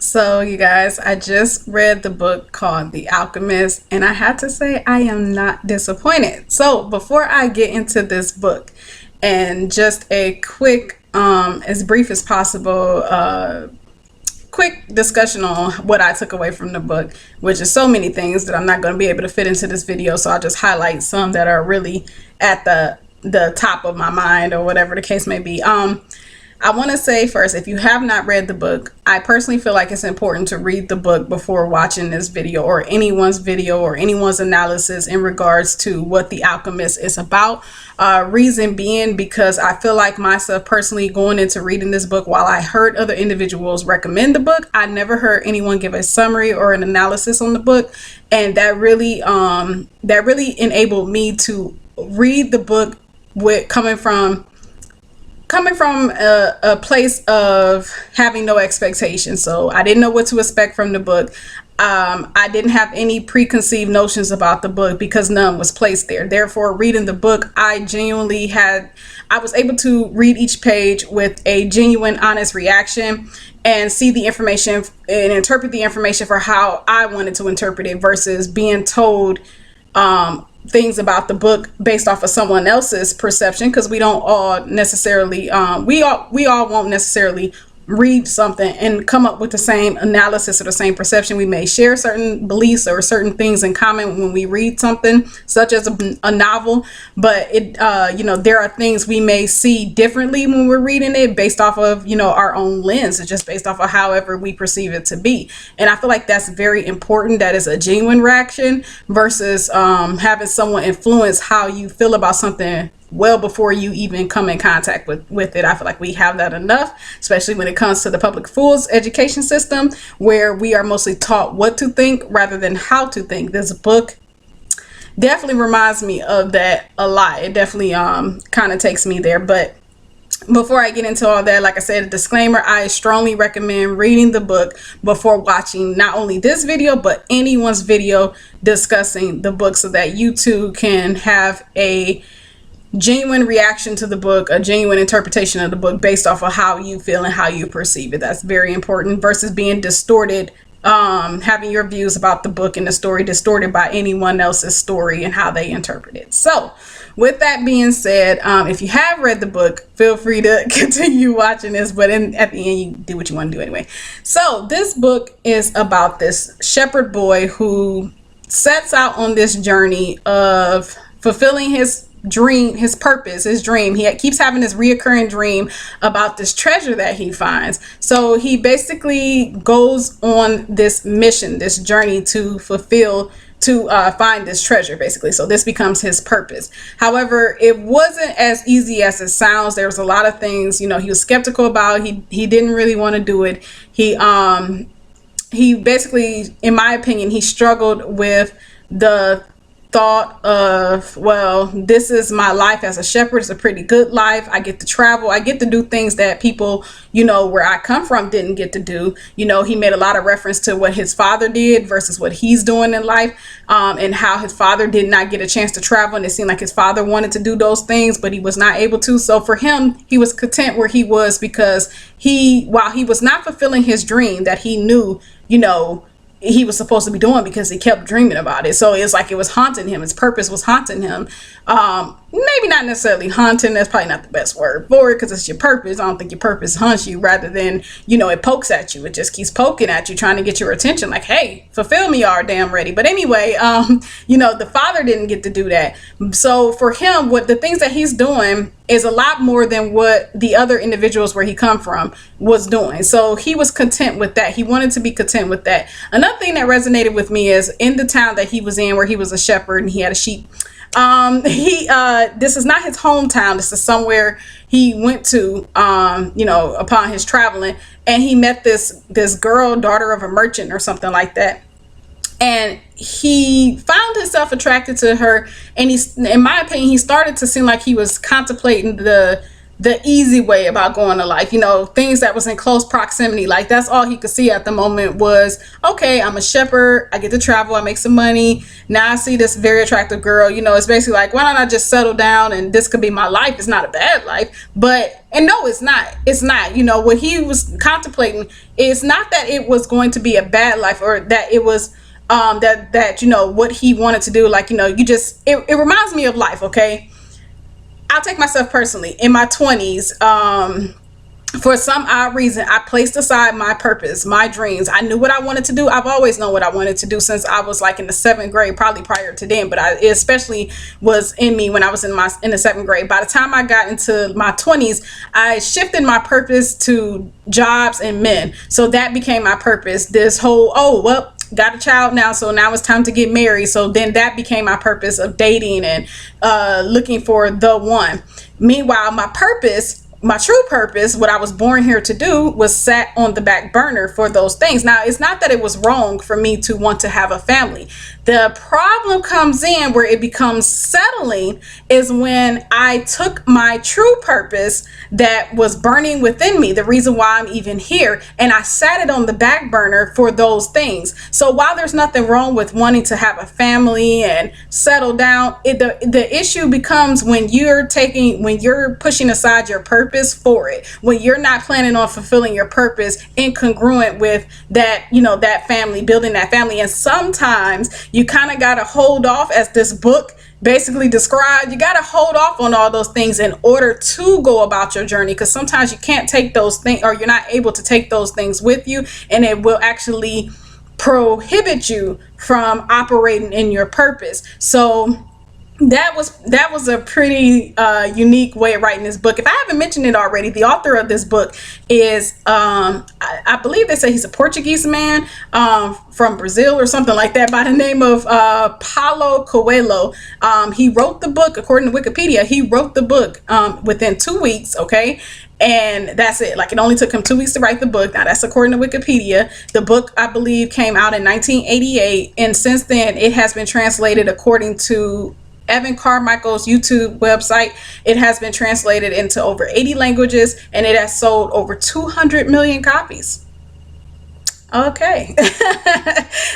So, you guys, I just read the book called The Alchemist, and I have to say, I am not disappointed. So, before I get into this book, and just a quick, as brief as possible, quick discussion on what I took away from the book, which is so many things that I'm not going to be able to fit into this video. So, I'll just highlight some that are really at the top of my mind, or whatever the case may be. I want to say first, if you have not read the book, I personally feel like it's important to read the book before watching this video or anyone's analysis in regards to what The Alchemist is about. Reason being, because I feel like myself personally going into reading this book, while I heard other individuals recommend the book, I never heard anyone give a summary or an analysis on the book. And that really enabled me to read the book with coming from a place of having no expectations. So I didn't know what to expect from the book. I didn't have any preconceived notions about the book because none was placed there. Therefore, reading the book, I was able to read each page with a genuine, honest reaction and see the information and interpret the information for how I wanted to interpret it versus being told things about the book based off of someone else's perception, because we don't all necessarily we all won't necessarily read something and come up with the same analysis or the same perception. We may share certain beliefs or certain things in common when we read something such as a novel, but there are things we may see differently when we're reading it based off of our own lens. It's just based off of however we perceive it to be. And I feel like that's very important. That is a genuine reaction versus having someone influence how you feel about something well before you even come in contact with it. I feel like we have that enough, especially when it comes to the public schools education system, where we are mostly taught what to think rather than how to think. This book definitely reminds me of that a lot. It definitely kind of takes me there. But before I get into all that, like I said, a disclaimer, I strongly recommend reading the book before watching not only this video, but anyone's video discussing the book, so that you too can have a genuine reaction to the book, a genuine interpretation of the book based off of how you feel and how you perceive it. That's very important versus being distorted, having your views about the book and the story distorted by anyone else's story and how they interpret it. So with that being said, if you have read the book, feel free to continue watching this, but at the end, you do what you want to do anyway. So this book is about this shepherd boy who sets out on this journey of fulfilling his dream, his purpose, his dream. He keeps having this reoccurring dream about this treasure that he finds. So he basically goes on this mission, this journey to find this treasure, basically. So this becomes his purpose. However, it wasn't as easy as it sounds. There was a lot of things, he was skeptical about. He didn't really want to do it. He basically, in my opinion, he struggled with the thought of, well, this is my life as a shepherd. It's a pretty good life. I get to travel. I get to do things that people, where I come from didn't get to do. He made a lot of reference to what his father did versus what he's doing in life, and how his father did not get a chance to travel. And it seemed like his father wanted to do those things, but he was not able to. So for him, he was content where he was because while he was not fulfilling his dream that he knew, he was supposed to be doing, because he kept dreaming about it. So it's like it was haunting him. His purpose was haunting him. Maybe not necessarily haunting. That's probably not the best word for it, because it's your purpose. I don't think your purpose haunts you, rather than, it pokes at you. It just keeps poking at you, trying to get your attention. Like, hey, fulfill me damn ready. But anyway, the father didn't get to do that. So for him, what the things that he's doing is a lot more than what the other individuals where he come from was doing. So he was content with that. He wanted to be content with that. Another thing that resonated with me is in the town that he was in, where he was a shepherd and he had a sheep. This is not his hometown. This is somewhere he went to, upon his traveling, and he met this girl, daughter of a merchant or something like that. And he found himself attracted to her, and in my opinion, he started to seem like he was contemplating the the easy way about going to life, things that was in close proximity. Like, that's all he could see at the moment was, okay, I'm a shepherd, I get to travel, I make some money, now I see this very attractive girl. It's basically like, why don't I just settle down and this could be my life. It's not a bad life, and no, it's not what he was contemplating is not that it was going to be a bad life, or that it was that what he wanted to do. Like, you just, it reminds me of life. Okay, I'll take myself personally. In my 20s, for some odd reason, I placed aside my purpose, my dreams. I knew what I wanted to do. I've always known what I wanted to do since I was like in the 7th grade, probably prior to then, but it especially was in me when I was in the 7th grade. By the time I got into my 20s, I shifted my purpose to jobs and men. So that became my purpose. This whole, oh, well, got a child now, so now it's time to get married. So then that became my purpose of dating and looking for the one. Meanwhile, my true purpose, what I was born here to do, was sat on the back burner for those things. Now, it's not that it was wrong for me to want to have a family. The problem comes in where it becomes settling is when I took my true purpose that was burning within me, the reason why I'm even here, and I sat it on the back burner for those things. So while there's nothing wrong with wanting to have a family and settle down, the issue becomes when you're pushing aside your purpose for it, when you're not planning on fulfilling your purpose incongruent with that, that family, building that family. And sometimes you kind of got to hold off, as this book basically described. You got to hold off on all those things in order to go about your journey, because sometimes you can't take those things, or you're not able to take those things with you, and it will actually prohibit you from operating in your purpose. So that was a pretty unique way of writing this book. If I haven't mentioned it already, the author of this book is I believe they say he's a Portuguese man from Brazil or something like that, by the name of Paulo Coelho. He wrote the book, according to Wikipedia. He wrote the book within 2 weeks. Okay, and that's it. Like, it only took him 2 weeks to write the book. Now, that's according to Wikipedia. The book, I believe, came out in 1988, and since then it has been translated, according to Evan Carmichael's YouTube website. It has been translated into over 80 languages, and it has sold over 200 million copies. Okay.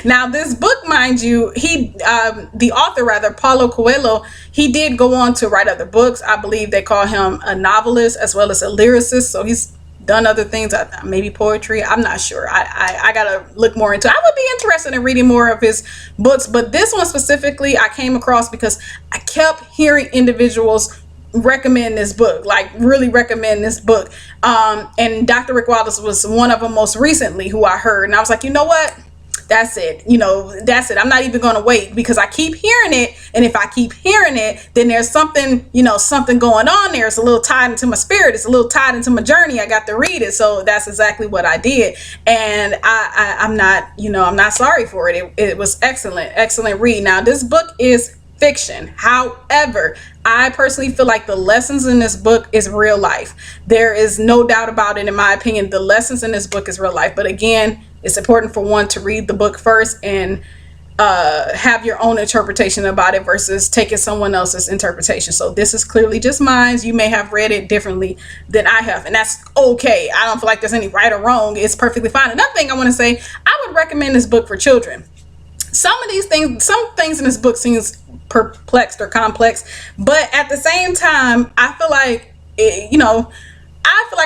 Now, this book, mind you, the author, rather, Paulo Coelho, he did go on to write other books. I believe they call him a novelist as well as a lyricist. So he's done other things, maybe poetry. I'm not sure. I gotta look more into it. I would be interested in reading more of his books, but this one specifically I came across because I kept hearing individuals recommend this book, like really recommend this book. And Dr. Rick Wallace was one of them most recently who I heard, and I was like, you know what? That's it. That's it. I'm not even going to wait, because I keep hearing it. And if I keep hearing it, then there's something, something going on there. It's a little tied into my spirit. It's a little tied into my journey. I got to read it. So that's exactly what I did. And I'm not, I'm not sorry for it. It was excellent read. Now, this book is fiction. However, I personally feel like the lessons in this book is real life. There is no doubt about it. In my opinion, the lessons in this book is real life. But again, it's important for one to read the book first and have your own interpretation about it versus taking someone else's interpretation. So this is clearly just mine. You may have read it differently than I have, and that's okay. I don't feel like there's any right or wrong. It's perfectly fine. Another thing I want to say, I would recommend this book for children. Some things in this book seems perplexed or complex, but at the same time, I feel like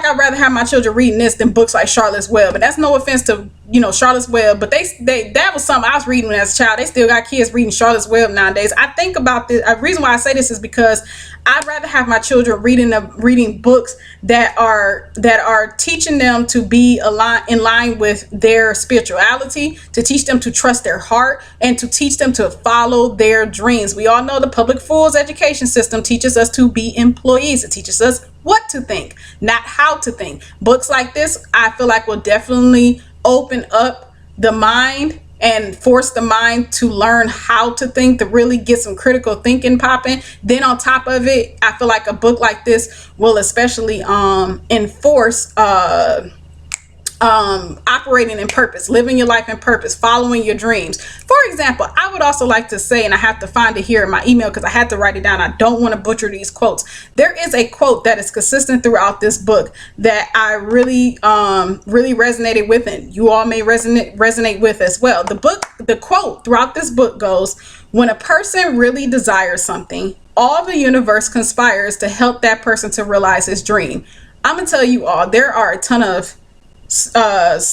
I'd rather have my children reading this than books like Charlotte's Web. And that's no offense to, Charlotte's Web, but that was something I was reading as a child. They still got kids reading Charlotte's Web nowadays. I think about this. The reason why I say this is because I'd rather have my children reading books that are teaching them to be in line with their spirituality, to teach them to trust their heart, and to teach them to follow their dreams. We all know the public schools education system teaches us to be employees. It teaches us what to think, not how to think. Books like this, I feel like, will definitely open up the mind and force the mind to learn how to think, to really get some critical thinking popping. Then on top of it, I feel like a book like this will especially enforce operating in purpose, living your life in purpose, following your dreams. For example, I would also like to say, and I have to find it here in my email because I had to write it down. I don't want to butcher these quotes. There is a quote that is consistent throughout this book that I really resonated with, and you all may resonate with as well. The quote throughout this book goes, "When a person really desires something, all the universe conspires to help that person to realize his dream." I'm gonna tell you all, there are a ton of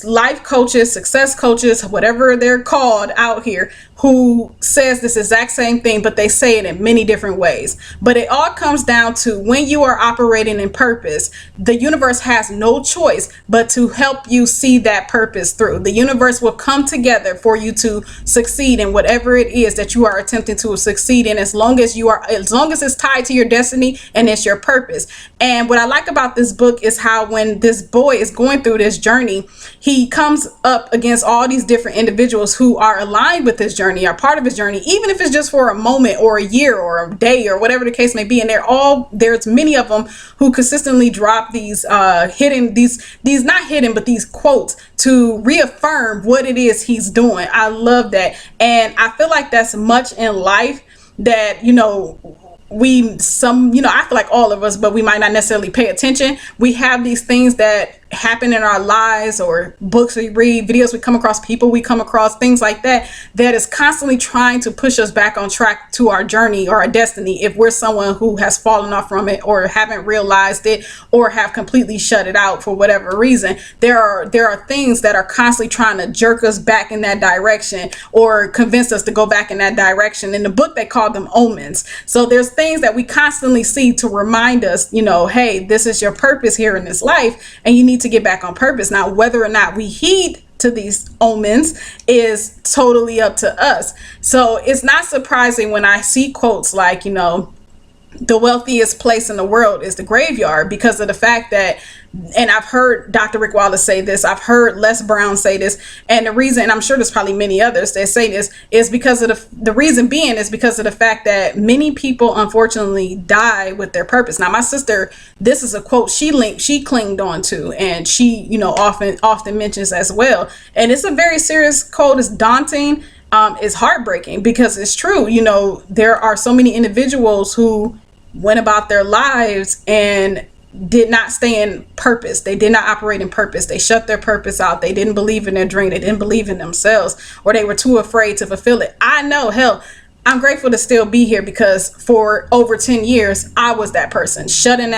life coaches, success coaches, whatever they're called out here, who says this exact same thing, but they say it in many different ways. But it all comes down to, when you are operating in purpose, the universe has no choice but to help you see that purpose through. The universe will come together for you to succeed in whatever it is that you are attempting to succeed in, as long as it's tied to your destiny and it's your purpose. And what I like about this book is how, when this boy is going through this journey, he comes up against all these different individuals who are aligned with his journey, are part of his journey, even if it's just for a moment or a year or a day or whatever the case may be. And there's many of them who consistently drop these not hidden, but these quotes to reaffirm what it is he's doing. I love that. And I feel like that's much in life that, I feel like all of us, but we might not necessarily pay attention. We have these things that happen in our lives, or books we read, videos we come across, people we come across, things like that, that is constantly trying to push us back on track to our journey or our destiny. If we're someone who has fallen off from it, or haven't realized it, or have completely shut it out for whatever reason, there are things that are constantly trying to jerk us back in that direction, or convince us to go back in that direction. In the book, they call them omens. So there's things that we constantly see to remind us, hey, this is your purpose here in this life, and you need to get back on purpose. Now, whether or not we heed to these omens is totally up to us. So it's not surprising when I see quotes like, the wealthiest place in the world is the graveyard, because of the fact that, and I've heard Dr. Rick Wallace say this, I've heard Les Brown say this, and the reason, and I'm sure there's probably many others that say this, is because of the reason being is because of the fact that many people unfortunately die with their purpose. Now, my sister, this is a quote she clinged on to, and she, often mentions as well. And it's a very serious quote. It's daunting. It's heartbreaking, because it's true. There are so many individuals who went about their lives and did not stay in purpose. They did not operate in purpose. They shut their purpose out. They didn't believe in their dream. They didn't believe in themselves, or they were too afraid to fulfill it. I know, hell, I'm grateful to still be here, because for over 10 years, I was that person, shutting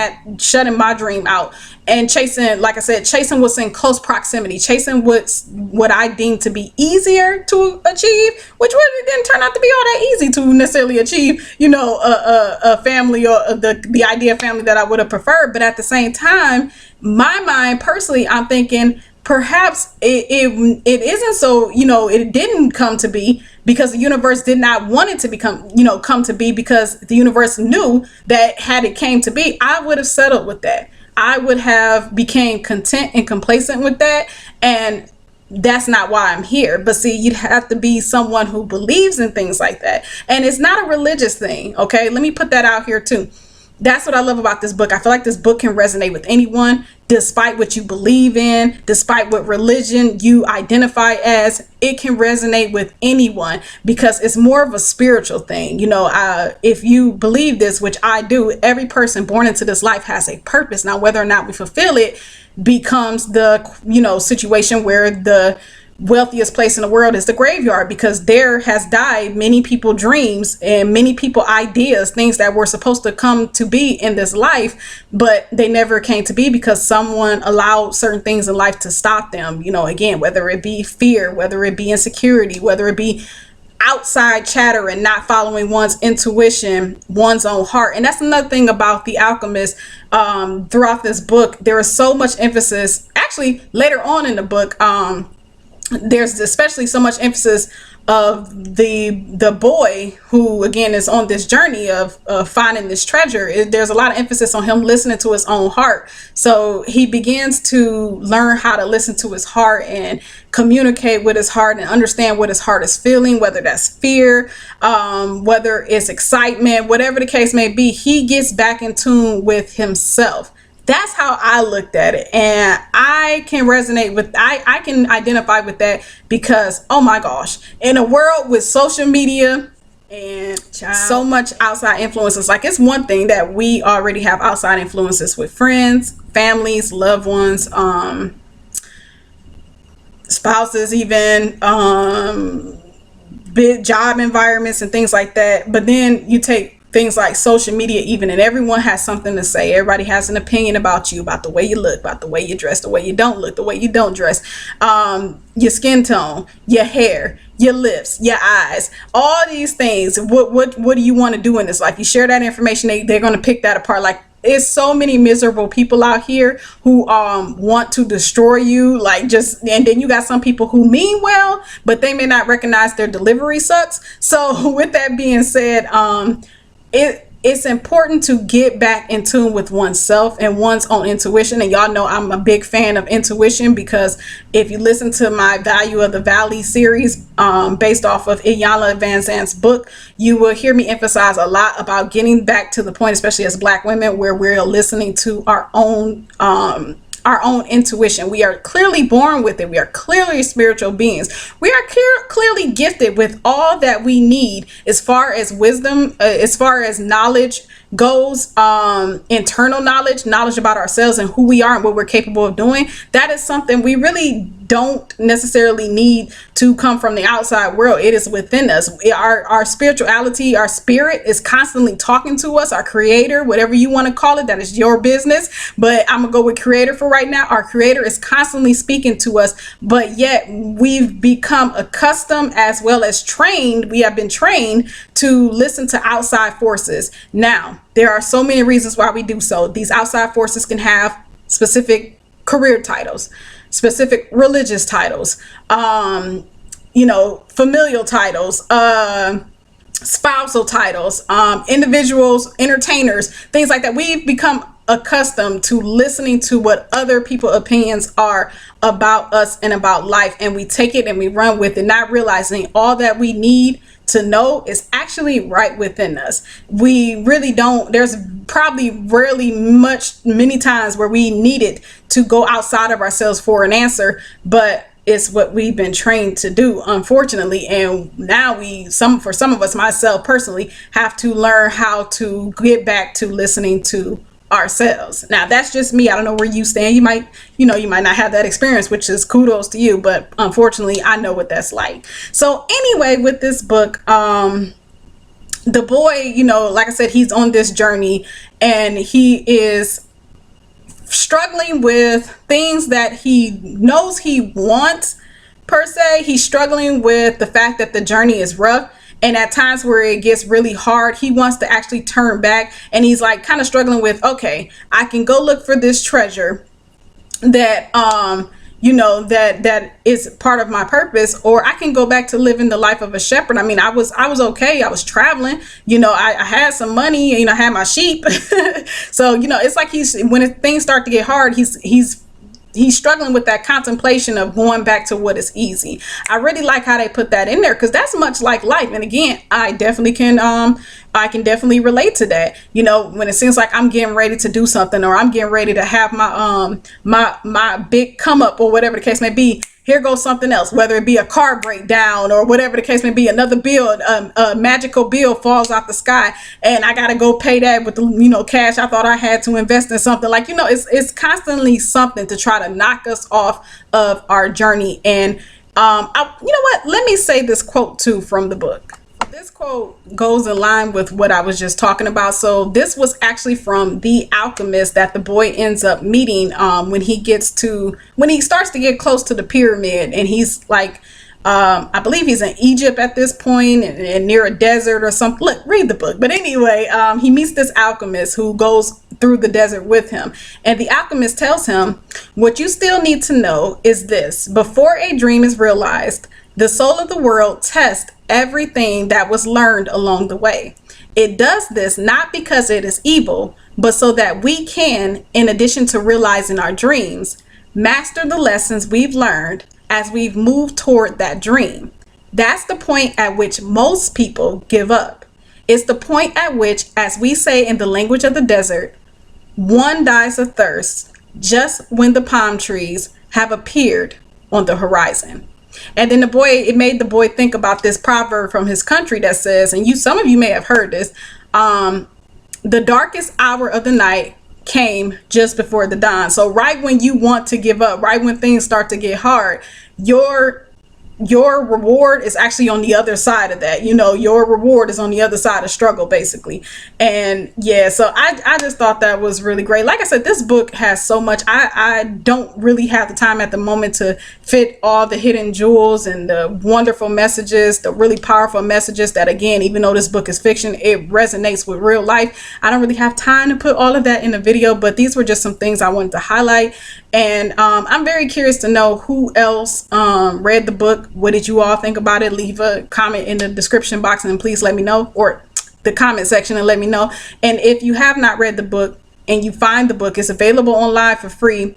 my dream out and chasing, like I said, chasing what's in close proximity, chasing what I deemed to be easier to achieve, which really didn't turn out to be all that easy to necessarily achieve, a family, or the idea of family that I would have preferred. But at the same time, my mind personally, I'm thinking, perhaps it isn't so, it didn't come to be because the universe did not want it to come to be, because the universe knew that had it came to be, I would have settled with that. I would have became content and complacent with that. And that's not why I'm here. But see, you'd have to be someone who believes in things like that. And it's not a religious thing. Okay. Let me put that out here too. That's what I love about this book. I feel like this book can resonate with anyone, despite what you believe in, despite what religion you identify as. It can resonate with anyone, because it's more of a spiritual thing. If you believe this, which I do, every person born into this life has a purpose. Now, whether or not we fulfill it becomes the, situation where the wealthiest place in the world is the graveyard, because there has died many people dreams and many people ideas, things that were supposed to come to be in this life, but they never came to be because someone allowed certain things in life to stop them. Again, whether it be fear, whether it be insecurity, whether it be outside chatter and not following one's intuition, one's own heart. And that's another thing about The Alchemist. Throughout this book, there is so much emphasis, actually later on in the book, there's especially so much emphasis of the boy who, again, is on this journey of finding this treasure. There's a lot of emphasis on him listening to his own heart. So he begins to learn how to listen to his heart and communicate with his heart and understand what his heart is feeling, whether that's fear, whether it's excitement, whatever the case may be. He gets back in tune with himself. That's how I looked at it, and I can resonate with, I can identify with that, because oh my gosh, in a world with social media and so Child. much outside influences, like it's one thing that we already have outside influences with friends, families, loved ones, spouses, even big job environments and things like that. But then you take things like social media, even, and everyone has something to say. Everybody has an opinion about you, about the way you look, about the way you dress, the way you don't look, the way you don't dress, your skin tone, your hair, your lips, your eyes, all these things. What do you want to do in this life? You share that information, they're going to pick that apart. Like, it's so many miserable people out here who want to destroy you, like, just, and then you got some people who mean well, but they may not recognize their delivery sucks. So with that being said, it's important to get back in tune with oneself and one's own intuition. And y'all know I'm a big fan of intuition, because if you listen to my Value of the Valley series, based off of Iyanla Van Zant's book, you will hear me emphasize a lot about getting back to the point, especially as Black women, where we're listening to our own intuition. We are clearly born with it. We are clearly spiritual beings. We are clearly gifted with all that we need as far as wisdom, as far as knowledge goes, internal knowledge about ourselves and who we are and what we're capable of doing. That is something we really don't necessarily need to come from the outside world. It is within us. Our spirituality, our spirit is constantly talking to us. Our creator, whatever you want to call it, that is your business, but I'm gonna go with creator for right now. Our creator is constantly speaking to us, but yet we've become accustomed, as well as trained, we have been trained to listen to outside forces. Now, there are so many reasons why we do so. These outside forces can have specific career titles, specific religious titles, familial titles, spousal titles, individuals, entertainers, things like that. We've become accustomed to listening to what other people's opinions are about us and about life, and we take it and we run with it, not realizing all that we need to know is actually right within us. We really don't, there's probably rarely many times where we needed to go outside of ourselves for an answer, but it's what we've been trained to do, unfortunately. And now for some of us, myself personally, have to learn how to get back to listening to ourselves. Now, that's just me. I don't know where you stand. You might not have that experience, which is kudos to you, but unfortunately I know what that's like. So anyway, with this book, the boy, like I said, he's on this journey, and he is struggling with things that he knows he wants, per se. He's struggling with the fact that the journey is rough, and at times where it gets really hard, he wants to actually turn back, and he's like kind of struggling with, okay, I can go look for this treasure that that is part of my purpose, or I can go back to living the life of a shepherd. I mean, I was okay. I was traveling, I had some money, I had my sheep. So, it's like when things start to get hard, he's struggling with that contemplation of going back to what is easy. I really like how they put that in there, because that's much like life. And again, I can definitely relate to that. When it seems like I'm getting ready to do something, or I'm getting ready to have my big come up, or whatever the case may be, here goes something else, whether it be a car breakdown or whatever the case may be, another bill, a magical bill falls out the sky, and I gotta go pay that with the cash I thought I had to invest in something. Like, it's constantly something to try to knock us off of our journey. And let me say this quote too from the book. This quote goes in line with what I was just talking about. So this was actually from The Alchemist that the boy ends up meeting when he starts to get close to the pyramid, and he's like, I believe he's in Egypt at this point, and near a desert or something. Look, read the book. But anyway, he meets this alchemist who goes through the desert with him, and the alchemist tells him, what you still need to know is this: before a dream is realized, the soul of the world tests everything that was learned along the way. It does this not because it is evil, but so that we can, in addition to realizing our dreams, master the lessons we've learned as we've moved toward that dream. That's the point at which most people give up. It's the point at which, as we say in the language of the desert, One dies of thirst just when the palm trees have appeared on the horizon. And then it made the boy think about this proverb from his country that says, and some of you may have heard this, the darkest hour of the night came just before the dawn. So right when you want to give up, right when things start to get hard, your reward is actually on the other side of that. Your reward is on the other side of struggle, basically. And yeah, so I just thought that was really great. Like I said, this book has so much. I don't really have the time at the moment to fit all the hidden jewels and the wonderful messages, the really powerful messages that, again, even though this book is fiction, it resonates with real life. I don't really have time to put all of that in a video, but these were just some things I wanted to highlight. And I'm very curious to know who else read the book. What did you all think about it? Leave a comment in the description box and please let me know, or the comment section, and let me know. And if you have not read the book and you find the book, it's available online for free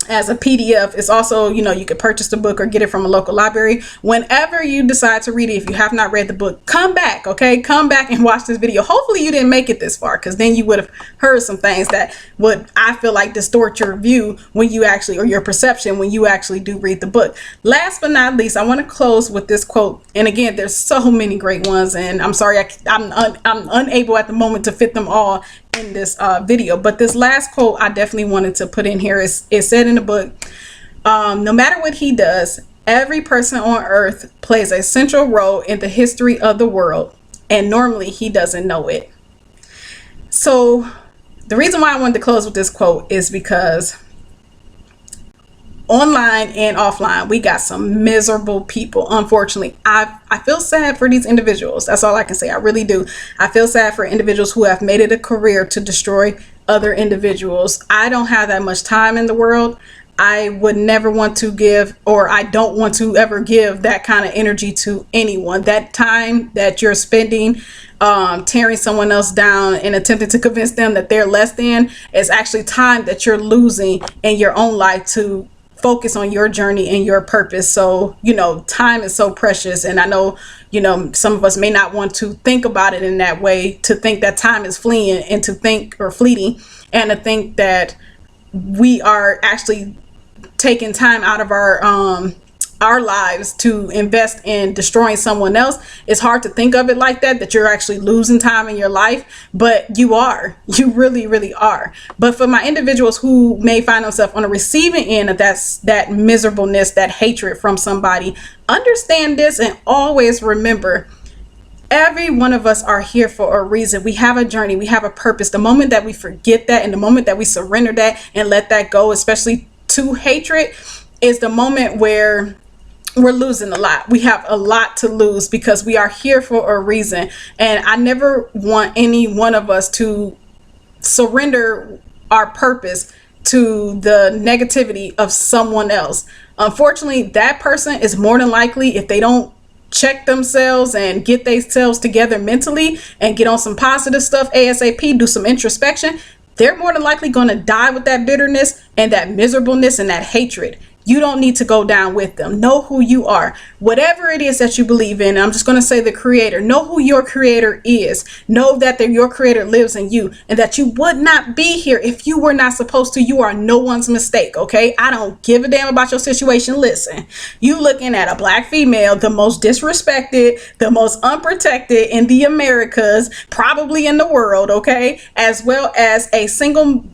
as a PDF. It's also, you could purchase the book or get it from a local library. Whenever you decide to read it, if you have not read the book, come back, okay? Come back and watch this video. Hopefully you didn't make it this far, because then you would have heard some things that would, I feel like, distort your view when you actually, or your perception when you actually do read the book. Last but not least, I want to close with this quote. And again, there's so many great ones, and I'm sorry, I'm unable at the moment to fit them all in this video, but this last quote I definitely wanted to put in here. It said in the book, no matter what he does, every person on earth plays a central role in the history of the world, and normally he doesn't know it. So the reason why I wanted to close with this quote is because online and offline, we got some miserable people. Unfortunately, I feel sad for these individuals. That's all I can say. I really do. I feel sad for individuals who have made it a career to destroy other individuals. I don't have that much time in the world. I would never want to give, or I don't want to ever give, that kind of energy to anyone. That time that you're spending tearing someone else down and attempting to convince them that they're less than is actually time that you're losing in your own life to focus on your journey and your purpose. So, time is so precious. And I know, some of us may not want to think about it in that way, to think that time is fleeting, and to think, or fleeting, and to think that we are actually taking time out of our lives to invest in destroying someone else. It's hard to think of it like that you're actually losing time in your life, but you really, really are. But for my individuals who may find themselves on the receiving end of that miserableness, that hatred from somebody, understand this and always remember, every one of us are here for a reason. We have a journey, we have a purpose. The moment that we forget that, and the moment that we surrender that and let that go, especially to hatred, is the moment where we're losing a lot. We have a lot to lose, because we are here for a reason. And I never want any one of us to surrender our purpose to the negativity of someone else. Unfortunately, that person is more than likely, if they don't check themselves and get themselves together mentally and get on some positive stuff ASAP, do some introspection, they're more than likely going to die with that bitterness and that miserableness and that hatred. You don't need to go down with them. Know who you are. Whatever it is that you believe in, I'm just going to say the creator. Know who your creator is. Know that your creator lives in you, and that you would not be here if you were not supposed to. You are no one's mistake, okay? I don't give a damn about your situation. Listen, you looking at a black female, the most disrespected, the most unprotected in the Americas, probably in the world, okay? As well as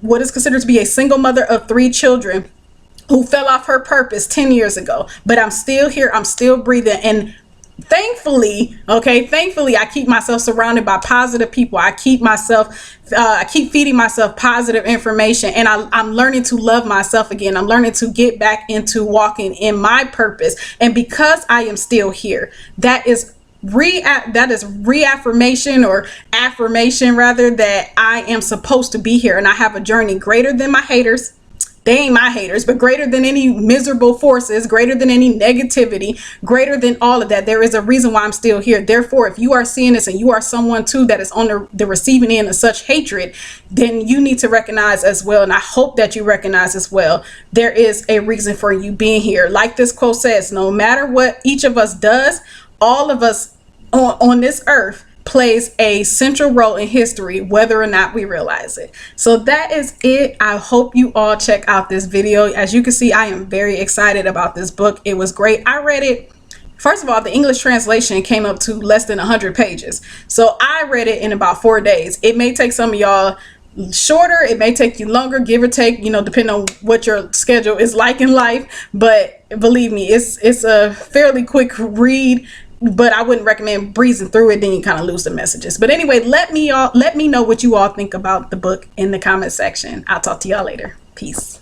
what is considered to be a single mother of 3 children, who fell off her purpose 10 years ago. But I'm still here, I'm still breathing, and thankfully, I keep myself surrounded by positive people. I keep feeding myself positive information, and I'm learning to love myself again. I'm learning to get back into walking in my purpose. And because I am still here, that is reaffirmation, or affirmation rather, that I am supposed to be here, and I have a journey greater than my haters. They ain't my haters, but greater than any miserable forces, greater than any negativity, greater than all of that. There is a reason why I'm still here. Therefore, if you are seeing this and you are someone too that is on the receiving end of such hatred, then you need to recognize as well, and I hope that you recognize as well, there is a reason for you being here. Like this quote says, no matter what each of us does, all of us on this earth plays a central role in history, whether or not we realize it. So that is it. I hope you all check out this video. As you can see, I am very excited about this book. It was great. I read it. First of all, the English translation came up to less than 100 pages. So I read it in about 4 days. It may take some of y'all shorter, it may take you longer, give or take, depending on what your schedule is like in life. But believe me, it's a fairly quick read, but I wouldn't recommend breezing through it. Then you kind of lose the messages. But anyway, let me know what you all think about the book in the comment section. I'll talk to y'all later. Peace.